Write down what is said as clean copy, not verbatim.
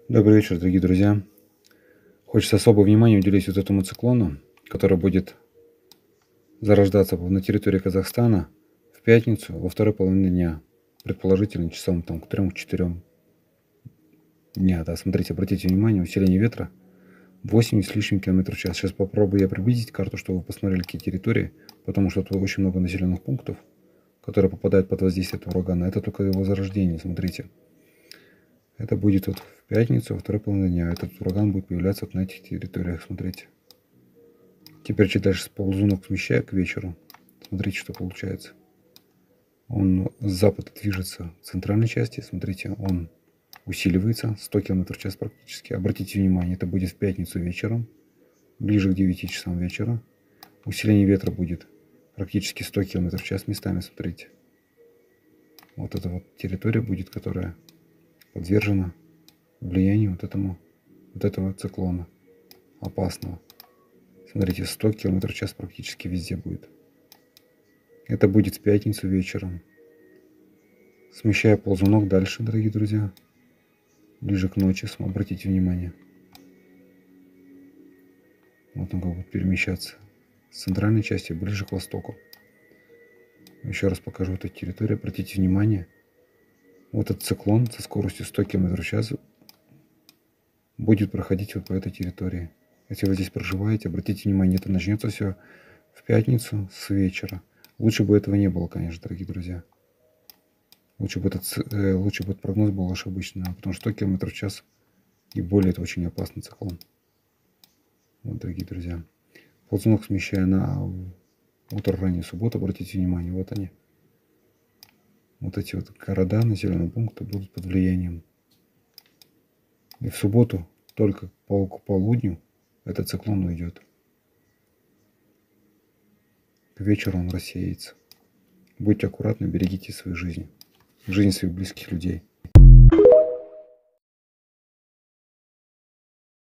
Добрый вечер, дорогие друзья. Хочется особое внимание уделить вот этому циклону, который будет зарождаться на территории Казахстана в пятницу во второй половине дня, предположительно часам там, к 3-4 дня. Да, смотрите, обратите внимание, усиление ветра 80 с лишним км в час. Сейчас попробую я приблизить карту, чтобы вы посмотрели, какие территории, потому что тут очень много населенных пунктов, которые попадают под воздействие этого урагана. Это только его зарождение, смотрите. Это будет вот в пятницу, во второй половине дня. Этот ураган будет появляться вот на этих территориях, смотрите. Теперь чуть дальше ползунок смещаю к вечеру. Смотрите, что получается. Он с запада движется в центральной части. Смотрите, он усиливается 100 км в час практически. Обратите внимание, это будет в пятницу вечером, ближе к 9 часам вечера. Усиление ветра будет практически 100 км в час местами, смотрите. Вот эта вот территория будет, которая подвержена влиянию вот этого циклона опасного. Смотрите, 100 км в час практически везде будет. Это будет в пятницу вечером. Смещая ползунок дальше, дорогие друзья. Ближе к ночи, обратите внимание. Вот он как будет перемещаться с центральной части ближе к востоку. Еще раз покажу эту территорию. Обратите внимание. Вот этот циклон со скоростью 100 км в час будет проходить вот по этой территории. Если вы здесь проживаете, обратите внимание, это начнется все в пятницу с вечера. Лучше бы этого не было, конечно, дорогие друзья. Лучше бы этот прогноз был ошибочный, потому что 100 км в час и более это очень опасный циклон. Вот, дорогие друзья. Ползунок смещая на утро ранней субботы, обратите внимание, вот они. Вот эти вот города, населенные пункты будут под влиянием. И в субботу только к полудню этот циклон уйдет. К вечеру он рассеется. Будьте аккуратны, берегите свою жизнь, жизнь своих близких людей.